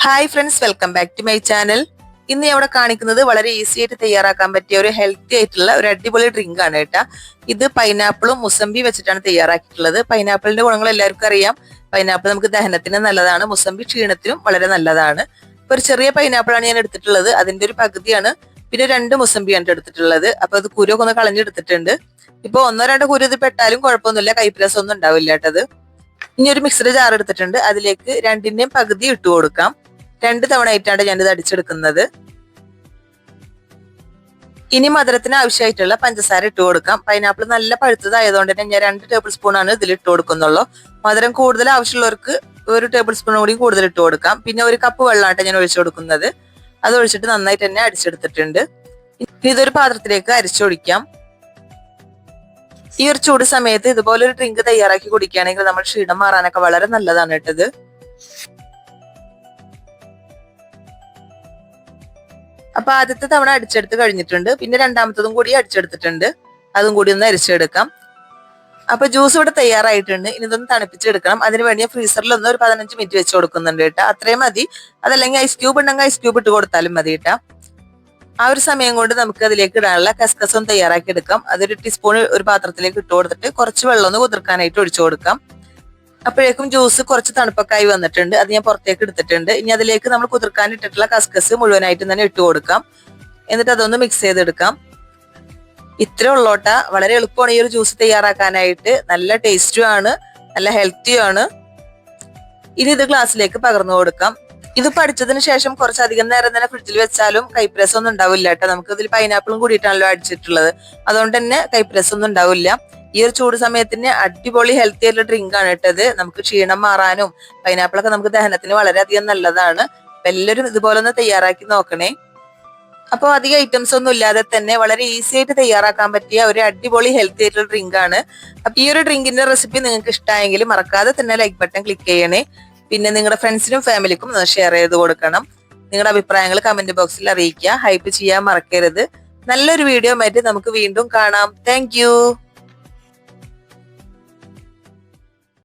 Hi friends, welcome back to my channel. ഇന്ന് ഞാൻ ഇവിടെ കാണിക്കുന്നത് വളരെ ഈസി ആയിട്ട് തയ്യാറാക്കാൻ പറ്റിയ ഒരു ഹെൽത്തി ആയിട്ടുള്ള ഒരു അടിപൊളി ഡ്രിങ്ക് ആണ് കേട്ടാ. ഇത് പൈനാപ്പിളും മുസമ്പി വെച്ചിട്ടാണ് തയ്യാറാക്കിയിട്ടുള്ളത്. പൈനാപ്പിളിന്റെ ഗുണങ്ങൾ എല്ലാവർക്കും അറിയാം. പൈനാപ്പിൾ നമുക്ക് ദഹനത്തിന് നല്ലതാണ്, മുസമ്പി ക്ഷീണത്തിനും വളരെ നല്ലതാണ്. ഇപ്പൊ ഒരു ചെറിയ പൈനാപ്പിളാണ് ഞാൻ എടുത്തിട്ടുള്ളത്, അതിന്റെ ഒരു പകുതിയാണ്. പിന്നെ 2 മുസമ്പിയാണ് എടുത്തിട്ടുള്ളത്. അപ്പൊ അത് കുരുവൊക്കെ ഒന്ന് കളഞ്ഞെടുത്തിട്ടുണ്ട്. ഇപ്പൊ 1-2 കുരു ഇത് പെട്ടാലും കുഴപ്പമൊന്നുമില്ല, കൈപ്രസം ഒന്നും ഉണ്ടാവില്ല കേട്ടത്. ഇനി ഒരു മിക്സഡ് ജാർ എടുത്തിട്ടുണ്ട്, അതിലേക്ക് 2ന്റെയും പകുതി ഇട്ട് കൊടുക്കാം. 2 തവണ ആയിട്ടാണ് ഞാനിത് അടിച്ചെടുക്കുന്നത്. ഇനി മധുരത്തിന് ആവശ്യമായിട്ടുള്ള പഞ്ചസാര ഇട്ട് കൊടുക്കാം. പൈനാപ്പിൾ നല്ല പഴുത്തതായതുകൊണ്ട് തന്നെ ഞാൻ 2 ടേബിൾ സ്പൂൺ ആണ് ഇതിൽ ഇട്ട് കൊടുക്കുന്നുള്ളൂ. മധുരം കൂടുതൽ ആവശ്യമുള്ളവർക്ക് 1 ടേബിൾ സ്പൂൺ കൂടി കൂടുതൽ ഇട്ട് കൊടുക്കാം. പിന്നെ 1 കപ്പ് വെള്ളമായിട്ട് ഞാൻ ഒഴിച്ചു കൊടുക്കുന്നത്. അത് ഒഴിച്ചിട്ട് നന്നായിട്ട് തന്നെ അടിച്ചെടുത്തിട്ടുണ്ട്. ഇനി ഇതൊരു പാത്രത്തിലേക്ക് അരിച്ചൊഴിക്കാം. ഈ ഒരു ചൂട് സമയത്ത് ഇതുപോലെ ഒരു ഡ്രിങ്ക് തയ്യാറാക്കി കുടിക്കുകയാണെങ്കിൽ നമ്മൾ ക്ഷീണം മാറാനൊക്കെ വളരെ നല്ലതാണ് കേട്ടത്. അപ്പൊ ആദ്യത്തെ തവണ അടിച്ചെടുത്ത് കഴിഞ്ഞിട്ടുണ്ട്. പിന്നെ രണ്ടാമത്തതും കൂടി അടിച്ചെടുത്തിട്ടുണ്ട്. അതും കൂടി ഒന്ന് അരിച്ചെടുക്കാം. അപ്പൊ ജ്യൂസ് ഇവിടെ തയ്യാറായിട്ടുണ്ട്. ഇനി ഇതൊന്ന് തണുപ്പിച്ചെടുക്കണം. അതിന് വേണ്ടി ഫ്രീസറിൽ ഒന്ന് ഒരു 15 മിനിറ്റ് വെച്ച് കൊടുക്കുന്നുണ്ട് കേട്ടോ. അത്രയും മതി. അതല്ലെങ്കിൽ ഐസ് ക്യൂബ് ഉണ്ടെങ്കിൽ ഐസ് ക്യൂബ് ഇട്ട് കൊടുത്താലും മതി കേട്ടോ. ആ ഒരു സമയം കൊണ്ട് നമുക്ക് അതിലേക്ക് ഇടാനുള്ള കസ്കസും തയ്യാറാക്കി എടുക്കാം. അതൊരു ടീസ്പൂൺ ഒരു പാത്രത്തിലേക്ക് ഇട്ട് കൊടുത്തിട്ട് കുറച്ച് വെള്ളം ഒന്ന് കുതിർക്കാനായിട്ട് ഒഴിച്ചു കൊടുക്കാം. അപ്പോഴേക്കും ജ്യൂസ് കുറച്ച് തണുപ്പൊക്കെ വന്നിട്ടുണ്ട്. അത് ഞാൻ പുറത്തേക്ക് എടുത്തിട്ടുണ്ട്. ഇനി അതിലേക്ക് നമ്മൾ കുതിർക്കാൻ ഇട്ടിട്ടുള്ള കസ്കസ് മുഴുവനായിട്ട് തന്നെ ഇട്ട് കൊടുക്കാം. എന്നിട്ട് അതൊന്ന് മിക്സ് ചെയ്തെടുക്കാം. ഇത്ര ഉള്ളോട്ടാ, വളരെ എളുപ്പമാണ് ഈ ഒരു ജ്യൂസ് തയ്യാറാക്കാനായിട്ട്. നല്ല ടേസ്റ്റും ആണ്, നല്ല ഹെൽത്തിയും ആണ്. ഇനി ഇത് ഗ്ലാസ്സിലേക്ക് പകർന്നു കൊടുക്കാം. ഇത് പഠിച്ചതിന് ശേഷം കുറച്ചധികം നേരം തന്നെ ഫ്രിഡ്ജിൽ വെച്ചാലും കൈപ്രസം ഒന്നും ഉണ്ടാവില്ല കേട്ടോ. നമുക്ക് ഇതിൽ പൈനാപ്പിളും കൂടിയിട്ടാണല്ലോ അടിച്ചിട്ടുള്ളത്, അതുകൊണ്ട് തന്നെ കൈപ്രസം ഒന്നും ഉണ്ടാവില്ല. ഈ ഒരു ചൂട് സമയത്തിന് അടിപൊളി ഹെൽത്തി ആയിട്ടുള്ള ഡ്രിങ്ക് ആണ് കേട്ടത്. നമുക്ക് ക്ഷീണം മാറാനും പൈനാപ്പിളൊക്കെ നമുക്ക് ദഹനത്തിന് വളരെയധികം നല്ലതാണ്. എല്ലാവരും ഇതുപോലെ ഒന്ന് തയ്യാറാക്കി നോക്കണേ. അപ്പോൾ അധികം ഐറ്റംസ് ഒന്നും ഇല്ലാതെ തന്നെ വളരെ ഈസി ആയിട്ട് തയ്യാറാക്കാൻ പറ്റിയ ഒരു അടിപൊളി ഹെൽത്തി ആയിട്ടുള്ള ഡ്രിങ്ക് ആണ്. അപ്പൊ ഈ ഒരു ഡ്രിങ്കിന്റെ റെസിപ്പി നിങ്ങൾക്ക് ഇഷ്ടമായെങ്കിൽ മറക്കാതെ തന്നെ ലൈക്ക് ബട്ടൺ ക്ലിക്ക് ചെയ്യണേ. പിന്നെ നിങ്ങളുടെ ഫ്രണ്ട്സിനും ഫാമിലിക്കും ഷെയർ ചെയ്ത് കൊടുക്കണം. നിങ്ങളുടെ അഭിപ്രായങ്ങൾ കമന്റ് ബോക്സിൽ അറിയിക്കുക. ഹൈപ്പ് ചെയ്യാൻ മറക്കരുത്. നല്ലൊരു വീഡിയോ ആയിട്ട് നമുക്ക് വീണ്ടും കാണാം. താങ്ക്